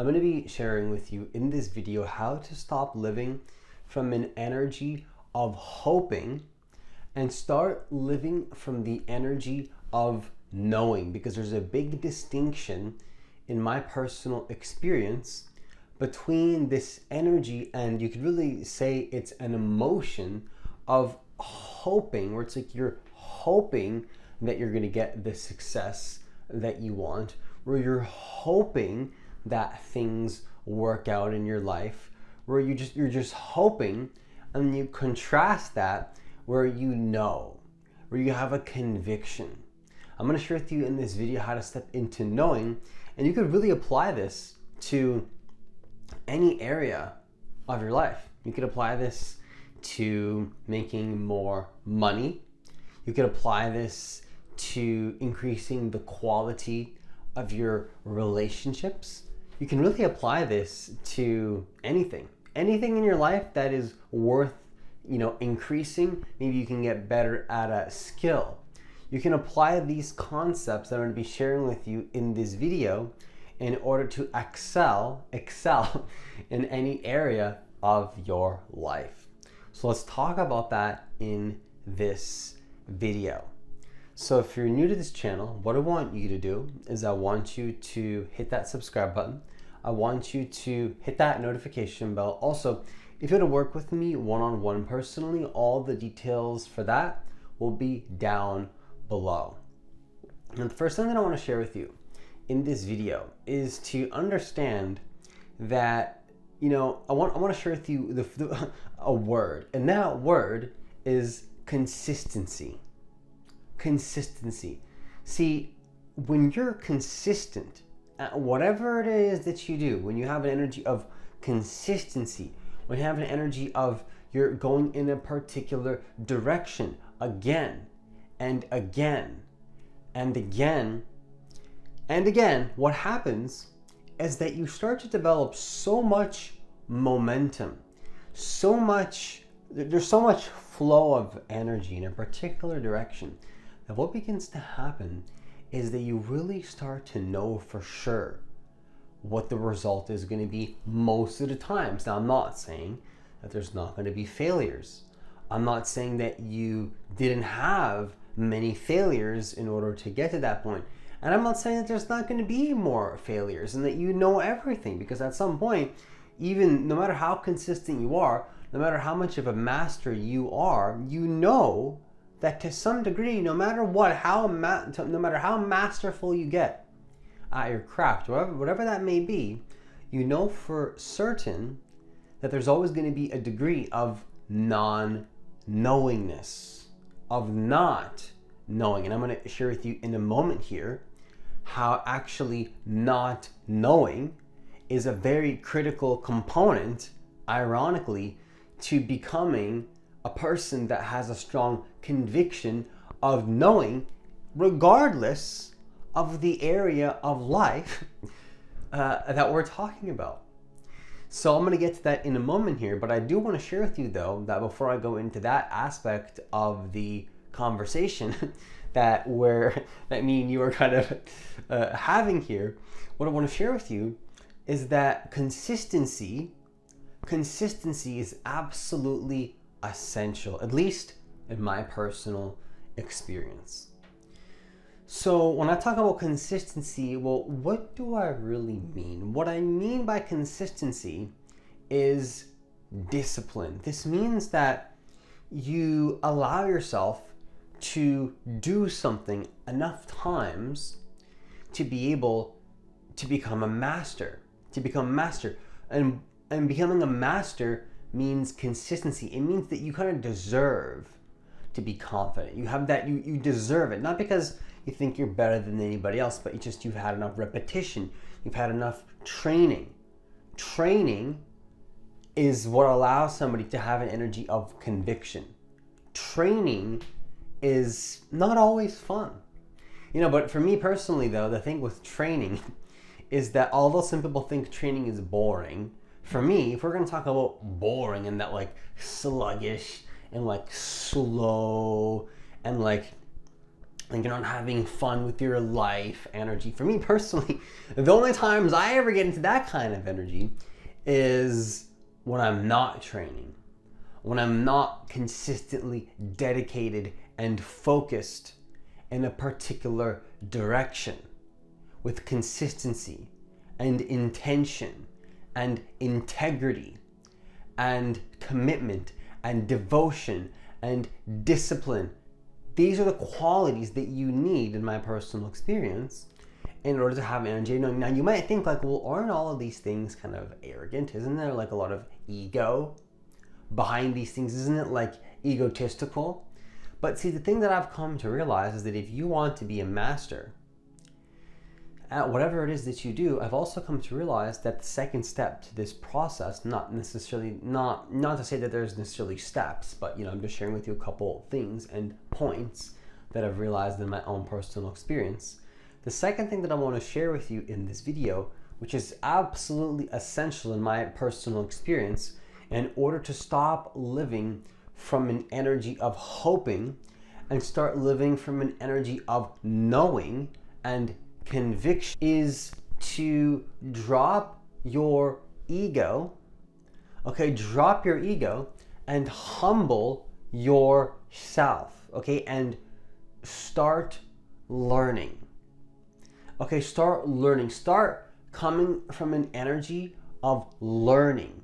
I'm going to be sharing with you in this video how to stop living from an energy of hoping and start living from the energy of knowing, because there's a big distinction in my personal experience between this energy, and you could really say it's an emotion of hoping, where it's like you're hoping that you're going to get the success that you want, where you're hoping that things work out in your life, where you're just hoping, and you contrast that where you know, where you have a conviction. I'm going to share with you in this video how to step into knowing, and you could really apply this to any area of your life. You could apply this to making more money. You could apply this to increasing the quality of your relationships. You can really apply this to anything in your life that is worth, increasing. Maybe you can get better at a skill. You can apply these concepts that I'm going to be sharing with you in this video in order to excel in any area of your life. So let's talk about that in this video. So if you're new to this channel, what I want you to do is I want you to hit that subscribe button. I want you to hit that notification bell. Also, if you want to work with me one-on-one personally, all the details for that will be down below. And the first thing that I want to share with you in this video is to understand that, I want to share with you a word, and that word is consistency. Consistency. See, when you're consistent at whatever it is that you do, when you have an energy of consistency, when you have an energy of you're going in a particular direction again and again and again and again, what happens is that you start to develop so much momentum, there's so much flow of energy in a particular direction, that what begins to happen is that you really start to know for sure what the result is going to be most of the times. Now, I'm not saying that there's not going to be failures. I'm not saying that you didn't have many failures in order to get to that point. And I'm not saying that there's not going to be more failures and that you know everything, because at some point, even no matter how consistent you are, no matter how much of a master you are, you know that to some degree, no matter how masterful you get at your craft, whatever that may be, you know for certain that there's always going to be a degree of non-knowingness, of not knowing. And I'm going to share with you in a moment here how actually not knowing is a very critical component, ironically, to becoming a person that has a strong conviction of knowing, regardless of the area of life that we're talking about. So I'm going to get to that in a moment here, but I do want to share with you, though, that before I go into that aspect of the conversation that me and you are kind of having here, what I want to share with you is that consistency is absolutely essential, at least in my personal experience. So when I talk about consistency, well, what do I really mean? What I mean by consistency is discipline. This means that you allow yourself to do something enough times to be able to become a master. And becoming a master means consistency. It means that you kind of deserve to be confident. You have that, you deserve it. Not because you think you're better than anybody else, but you've had enough repetition. You've had enough training. Training is what allows somebody to have an energy of conviction. Training is not always fun. But for me personally, though, the thing with training is that although some people think training is boring, for me, if we're going to talk about boring and that like sluggish and like slow and like and you're not having fun with your life energy. For me personally, the only times I ever get into that kind of energy is when I'm not training, when I'm not consistently dedicated and focused in a particular direction with consistency and intention and integrity and commitment and devotion and discipline. These are the qualities that you need, in my personal experience, in order to have energy. Now you might think like, well, aren't all of these things kind of arrogant? Isn't there like a lot of ego behind these things? Isn't it like egotistical? But see, the thing that I've come to realize is that if you want to be a master at whatever it is that you do, I've also come to realize that the second step to this process, not to say that there's necessarily steps, but I'm just sharing with you a couple things and points that I've realized in my own personal experience. The second thing that I want to share with you in this video, which is absolutely essential in my personal experience, in order to stop living from an energy of hoping and start living from an energy of knowing and conviction, is to drop your ego, okay? Drop your ego and humble yourself, okay? And start learning, okay? Start learning. Start coming from an energy of learning.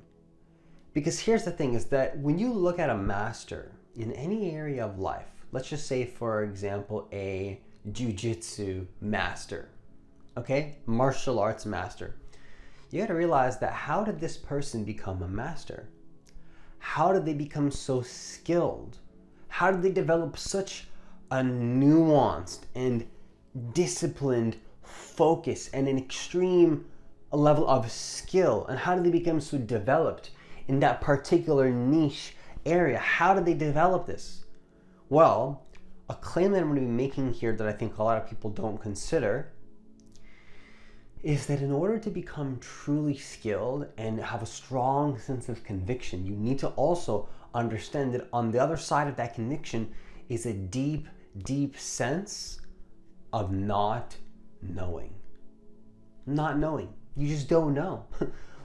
Because here's the thing, is that when you look at a master in any area of life, let's just say, for example, a jiu-jitsu master, okay? Martial arts master. You got to realize that how did this person become a master? How did they become so skilled? How did they develop such a nuanced and disciplined focus and an extreme level of skill? And how did they become so developed in that particular niche area? How did they develop this? Well, a claim that I'm going to be making here that I think a lot of people don't consider is that in order to become truly skilled and have a strong sense of conviction, you need to also understand that on the other side of that conviction is a deep, deep sense of not knowing. Not knowing. You just don't know.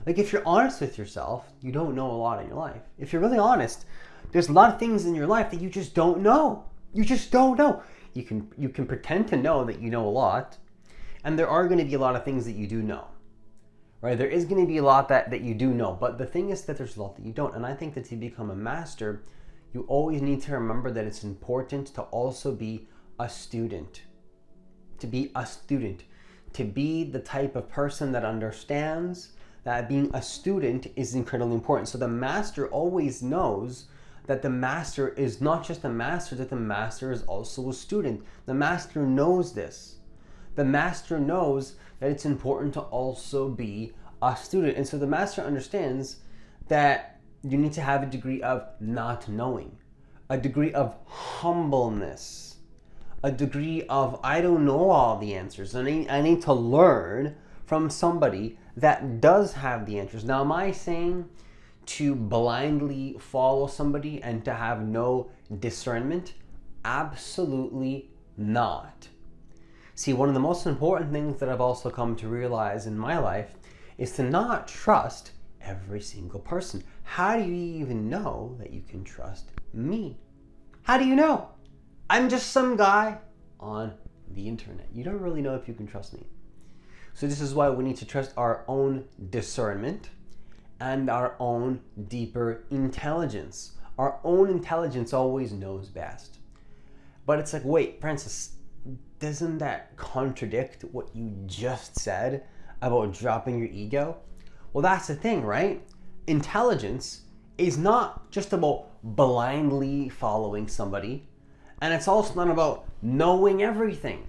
Like, if you're honest with yourself, you don't know a lot in your life. If you're really honest, there's a lot of things in your life that you just don't know. You just don't know. You can pretend to know that you know a lot, and there are going to be a lot of things that you do know, right? There is going to be a lot that you do know, but the thing is that there's a lot that you don't. And I think that to become a master, you always need to remember that it's important to also be a student. To be a student. To be the type of person that understands that being a student is incredibly important. So the master always knows that the master is not just a master, that the master is also a student. The master knows this. The master knows that it's important to also be a student. And so the master understands that you need to have a degree of not knowing, a degree of humbleness, a degree of, I don't know all the answers. I need to learn from somebody that does have the answers. Now, am I saying to blindly follow somebody and to have no discernment? Absolutely not. See, one of the most important things that I've also come to realize in my life is to not trust every single person. How do you even know that you can trust me? How do you know? I'm just some guy on the internet. You don't really know if you can trust me. So this is why we need to trust our own discernment and our own deeper intelligence. Our own intelligence always knows best. But it's like, wait, Francis, doesn't that contradict what you just said about dropping your ego? Well, that's the thing, right? Intelligence is not just about blindly following somebody, and it's also not about knowing everything.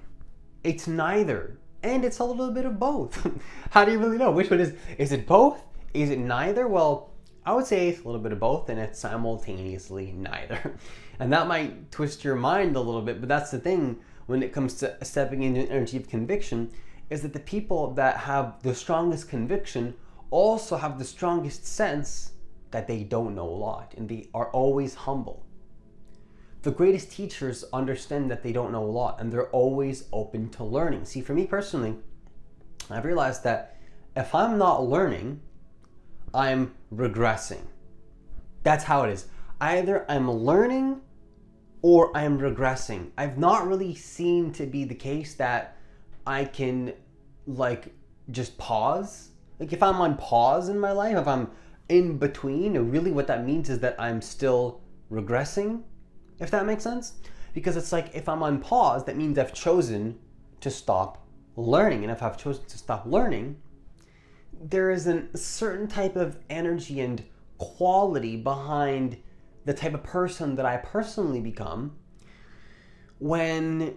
It's neither. And it's a little bit of both. How do you really know? Which one is it both? Is it neither? Well, I would say it's a little bit of both, and it's simultaneously neither. And that might twist your mind a little bit, but that's the thing when it comes to stepping into an energy of conviction, is that the people that have the strongest conviction also have the strongest sense that they don't know a lot, and they are always humble. the greatest teachers understand that they don't know a lot, and they're always open to learning. See, for me personally, I've realized that if I'm not learning, I'm regressing. That's how it is. Either I'm learning or I'm regressing. I've not really seen to be the case that I can like just pause. Like if I'm on pause in my life, if I'm in between, really what that means is that I'm still regressing, if that makes sense. Because it's like if I'm on pause, that means I've chosen to stop learning. And if I've chosen to stop learning, there is a certain type of energy and quality behind the type of person that I personally become when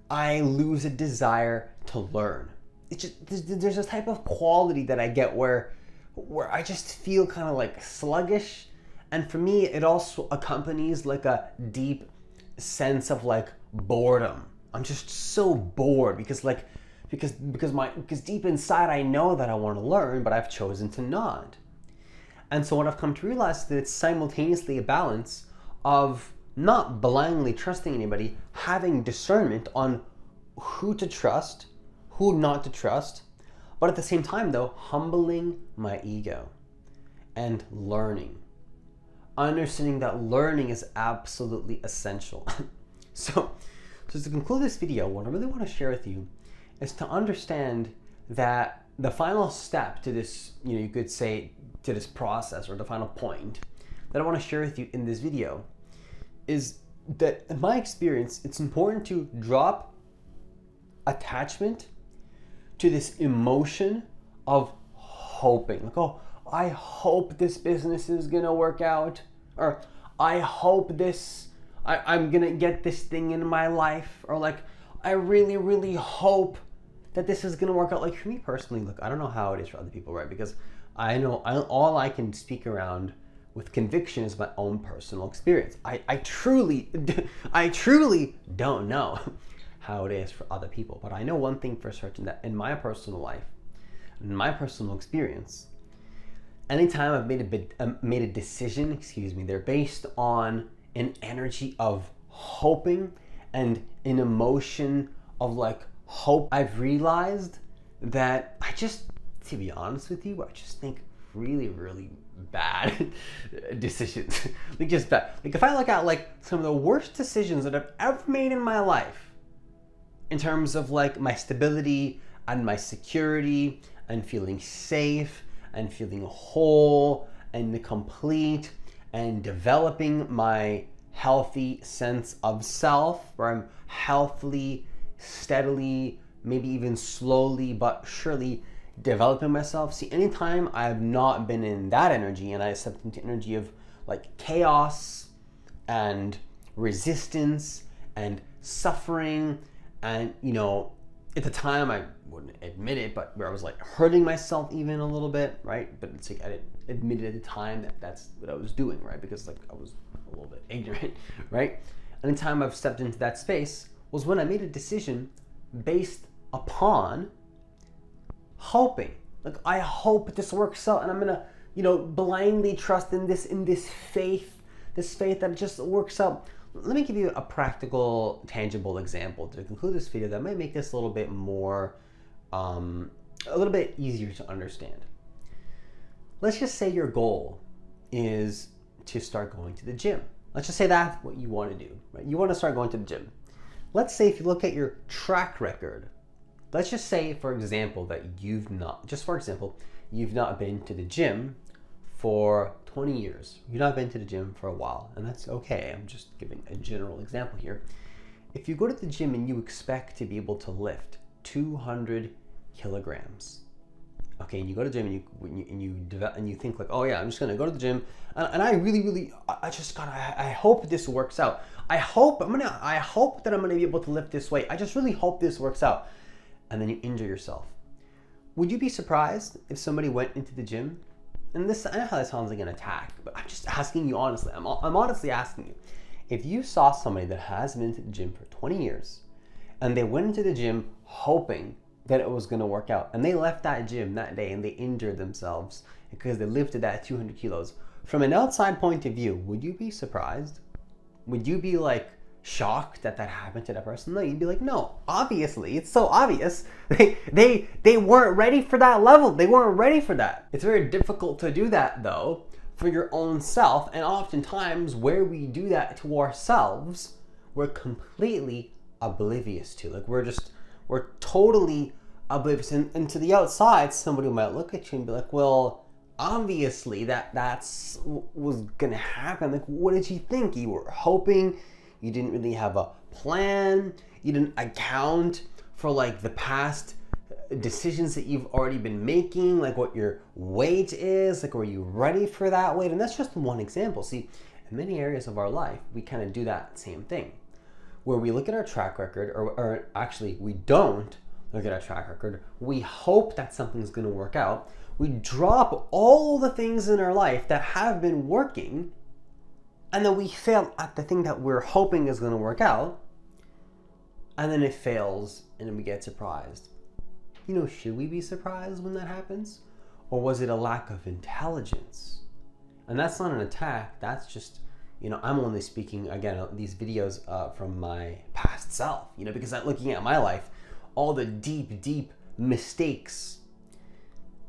I lose a desire to learn. It's just, there's this type of quality that I get where I just feel kind of like sluggish. And for me, it also accompanies like a deep sense of like boredom. I'm just so bored because deep inside I know that I want to learn, but I've chosen to not. And so what I've come to realize is that it's simultaneously a balance of not blindly trusting anybody, having discernment on who to trust, who not to trust, but at the same time though, humbling my ego and learning. Understanding that learning is absolutely essential. So to conclude this video, what I really want to share with you is to understand that the final step to this, you could say, to this process, or the final point that I want to share with you in this video is that in my experience, it's important to drop attachment to this emotion of hoping. Like, oh, I hope this business is gonna work out, or I hope I'm gonna get this thing in my life, or like, I really, really hope that this is gonna work out. Like for me personally, look, I don't know how it is for other people, right? Because all I can speak around with conviction is my own personal experience. I truly don't know how it is for other people, but I know one thing for certain, that in my personal life, in my personal experience, anytime I've made a decision, they're based on an energy of hoping and an emotion of like hope. I've realized that to be honest with you, I just think really, really bad decisions. Like just bad. Like if I look at like some of the worst decisions that I've ever made in my life, in terms of like my stability and my security and feeling safe and feeling whole and complete and developing my healthy sense of self, where I'm healthily, steadily, maybe even slowly but surely developing myself. See, anytime I've not been in that energy and I stepped into energy of like chaos and resistance and suffering, and at the time I wouldn't admit it, but where I was like hurting myself even a little bit, right? But it's like I didn't admit it at the time that that's what I was doing, right? Because like I was a little bit ignorant, right? Anytime I've stepped into that space was when I made a decision based upon hoping. Like I hope this works out, and I'm gonna, blindly trust in this faith that it just works out. Let me give you a practical, tangible example to conclude this video that might make this a little bit more, a little bit easier to understand. Let's just say your goal is to start going to the gym. Let's just say that's what you want to do, right? You want to start going to the gym. Let's say if you look at your track record, let's just say, for example, that you've not been to the gym for 20 years. You've not been to the gym for a while, and that's okay. I'm just giving a general example here. If you go to the gym and you expect to be able to lift 200 kilograms, okay, and you go to the gym and you think like, oh yeah, I'm just gonna go to the gym, and I really, I hope this works out. I hope that I'm gonna be able to lift this weight. I just really hope this works out. And then you injure yourself. Would you be surprised if somebody went into the gym? And this, I know how that sounds like an attack, but I'm just asking you honestly. I'm honestly asking you. If you saw somebody that has been to the gym for 20 years, and they went into the gym hoping that it was gonna work out, and they left that gym that day and they injured themselves because they lifted that 200 kilos, from an outside point of view, would you be surprised? would you be like shocked that that happened to that person? No, you'd be like, no, obviously, it's so obvious. They weren't ready for that level. They weren't ready for that. It's very difficult to do that though for your own self, and oftentimes where we do that to ourselves, we're completely oblivious to. Like we're totally oblivious, and to the outside, somebody might look at you and be like, well, obviously that's was gonna happen. Like, what did you think? You were hoping. You didn't really have a plan. You didn't account for like the past decisions that you've already been making, like what your weight is, like were you ready for that weight? And that's just one example. See, in many areas of our life, we kind of do that same thing, where we look at our track record, or actually we don't look at our track record. We hope that something's going to work out. We drop all the things in our life that have been working, and then we fail at the thing that we're hoping is going to work out, and then it fails, and then we get surprised. You know, should we be surprised when that happens? Or was it a lack of intelligence? And that's not an attack. That's just, you know, I'm only speaking, again, these videos from my past self, you know, because I'm looking at my life, all the deep mistakes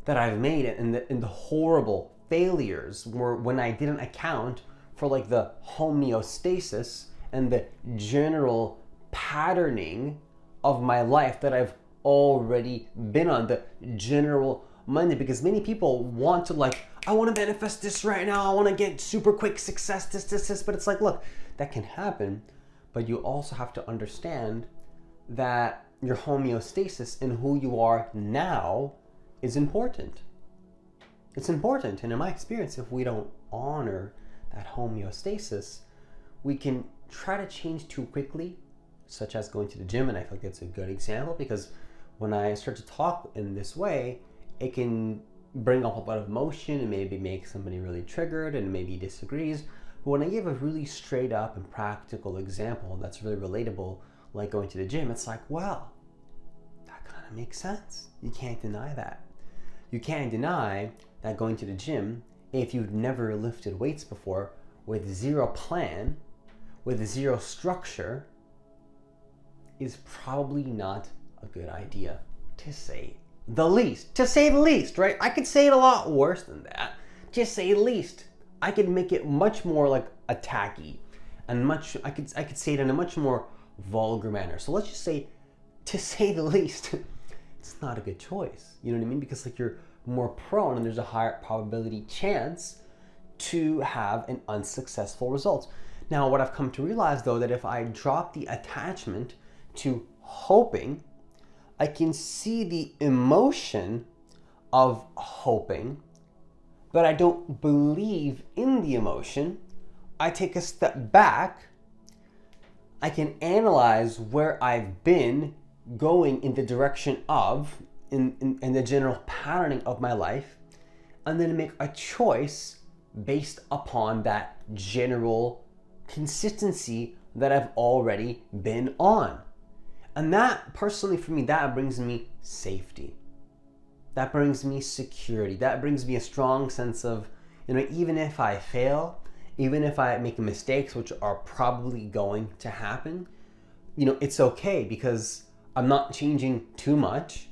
that I've made, and the horrible failures were when I didn't account for like the homeostasis and the general patterning of my life that I've already been on, the general Monday. Because many people want to like, I want to manifest this right now, I want to get super quick success, this, but it's like, look, that can happen, but you also have to understand that your homeostasis and who you are now is important. It's important, and in my experience, if we don't honor that homeostasis, we can try to change too quickly, such as going to the gym, and I feel like it's a good example, because when I start to talk in this way, it can bring up a lot of emotion and maybe make somebody really triggered and maybe disagrees. But when I give a really straight up and practical example that's really relatable, like going to the gym, it's like, well, that kind of makes sense. You can't deny that. You can't deny that going to the gym, if you've never lifted weights before, with zero plan, with zero structure, is probably not a good idea, to say the least. To say the least, right? I could say it a lot worse than that. Just say least. I could make it much more like attacky, and I could say it in a much more vulgar manner. So let's just say, to say the least, it's not a good choice. You know what I mean? Because like you're more prone, and there's a higher probability chance to have an unsuccessful result. Now, what I've come to realize though, that if I drop the attachment to hoping, I can see the emotion of hoping, but I don't believe in the emotion. I take a step back. I can analyze where I've been going in the direction of, in the general patterning of my life, and then make a choice based upon that general consistency that I've already been on. And that, personally for me, that brings me safety. That brings me security. That brings me a strong sense of, you know, even if I fail, even if I make mistakes, which are probably going to happen, you know, it's okay, because I'm not changing too much.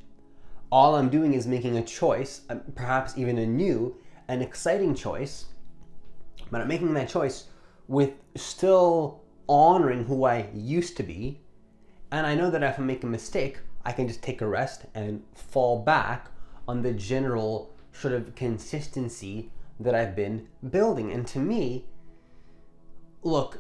All I'm doing is making a choice, perhaps even a new and exciting choice, but I'm making that choice with still honoring who I used to be. And I know that if I make a mistake, I can just take a rest and fall back on the general sort of consistency that I've been building. And to me, look,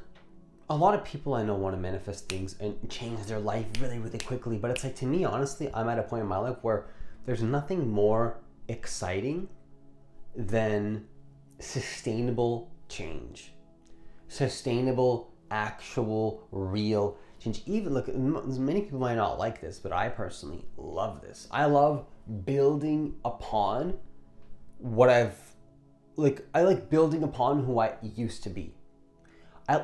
a lot of people I know want to manifest things and change their life really, really quickly. But it's like, to me, honestly, I'm at a point in my life where there's nothing more exciting than sustainable change. Sustainable, actual, real change. Even, look, many people might not like this, but I personally love this. I love building upon what I like building upon who I used to be.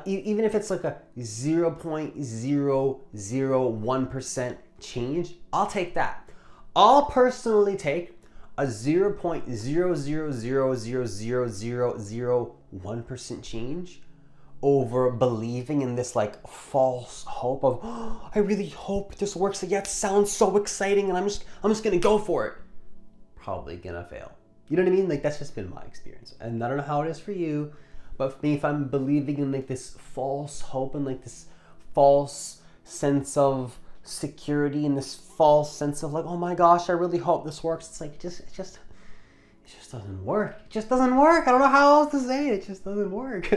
Even if it's like a 0.001% change, I'll take that. I'll personally take a 0.0000001% change over believing in this like false hope of, oh, I really hope this works. Like, yeah, it sounds so exciting and I'm just gonna go for it. Probably gonna fail. You know what I mean? Like, that's just been my experience. And I don't know how it is for you, but for me, if I'm believing in like this false hope and like this false sense of security and this false sense of like, oh my gosh, I really hope this works. It's like, it just doesn't work. It just doesn't work. I don't know how else to say it. It just doesn't work.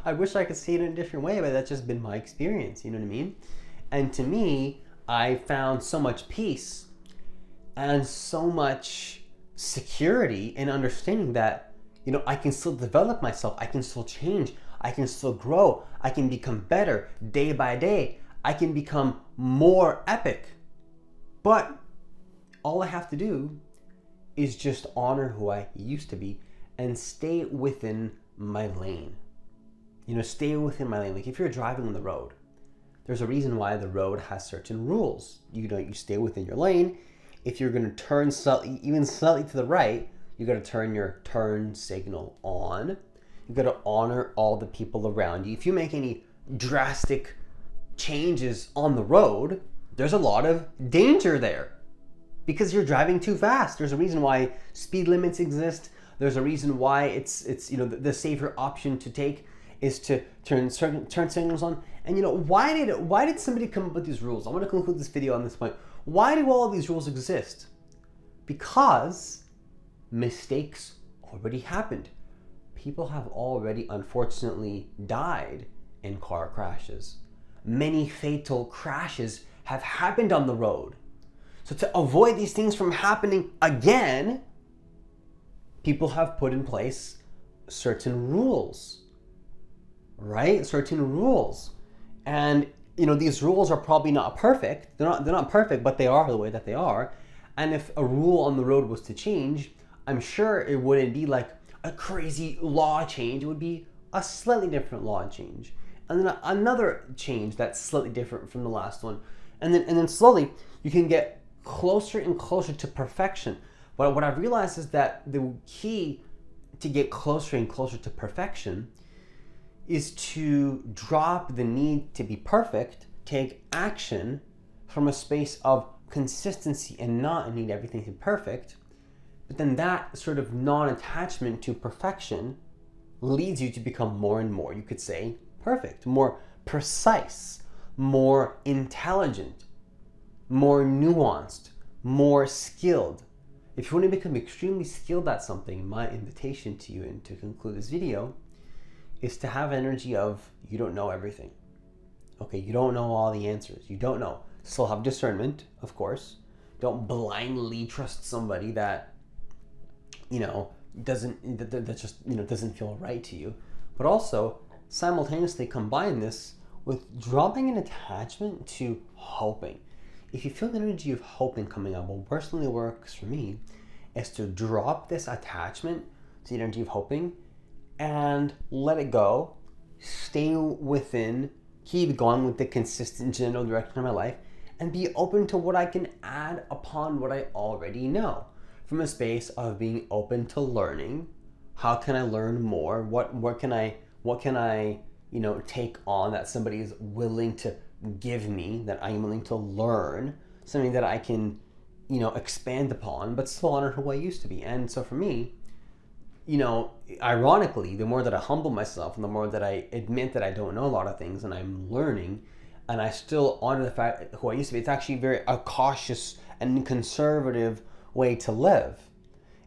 I wish I could see it in a different way, but that's just been my experience. You know what I mean? And to me, I found so much peace and so much security in understanding that, you know, I can still develop myself. I can still change. I can still grow. I can become better day by day. I can become more epic. But all I have to do is just honor who I used to be and stay within my lane. You know, stay within my lane. Like, if you're driving on the road, there's a reason why the road has certain rules. You know, you stay within your lane. If you're going to turn even slightly to the right, you got to turn your turn signal on. You got to honor all the people around you. If you make any drastic changes on the road, there's a lot of danger there because you're driving too fast. There's a reason why speed limits exist. There's a reason why it's you know, the safer option to take is to turn signals on. And you know, why did somebody come up with these rules? I want to conclude this video on this point. Why do all of these rules exist? Because mistakes already happened. People have already unfortunately died in car crashes. Many fatal crashes have happened on the road. So to avoid these things from happening again, people have put in place certain rules, right? Certain rules. And you know, these rules are probably not perfect. They're not perfect, but they are the way that they are. And if a rule on the road was to change, I'm sure it wouldn't be like a crazy law change. It would be a slightly different law change. And then another change that's slightly different from the last one. And then slowly you can get closer and closer to perfection. But what I've realized is that the key to get closer and closer to perfection is to drop the need to be perfect, take action from a space of consistency and not need everything to be perfect. But then that sort of non-attachment to perfection leads you to become more and more, you could say, perfect, more precise, more intelligent, more nuanced, more skilled. If you want to become extremely skilled at something, my invitation to you and to conclude this video is to have energy of, you don't know everything. Okay, you don't know all the answers. You don't know. Still have discernment, of course. Don't blindly trust somebody that, you know, that just, you know, doesn't feel right to you. But also simultaneously combine this with dropping an attachment to hoping. If you feel the energy of hoping coming up, what personally works for me is to drop this attachment to the energy of hoping and let it go, stay within, keep going with the consistent general direction of my life, and be open to what I can add upon what I already know. From a space of being open to learning. How can I learn more? What can I you know, take on that somebody is willing to give me, that I am willing to learn, something that I can, you know, expand upon, but still honor who I used to be. And so for me, you know, ironically, the more that I humble myself and the more that I admit that I don't know a lot of things and I'm learning, and I still honor the fact who I used to be, it's actually a cautious and conservative way to live.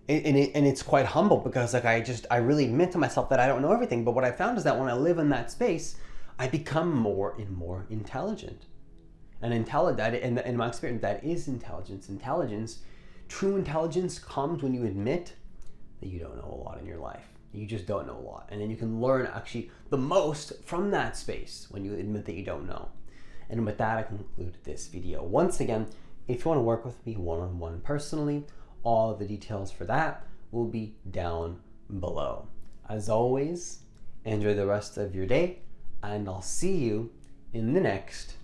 And it's quite humble because like I really admit to myself that I don't know everything. But what I found is that when I live in that space, I become more and more intelligent. And in my experience, that is intelligence. True intelligence comes when you admit that you don't know a lot in your life. You just don't know a lot. And then you can learn actually the most from that space when you admit that you don't know. And with that, I conclude this video. Once again, if you want to work with me one-on-one personally, all of the details for that will be down below. As always, enjoy the rest of your day, and I'll see you in the next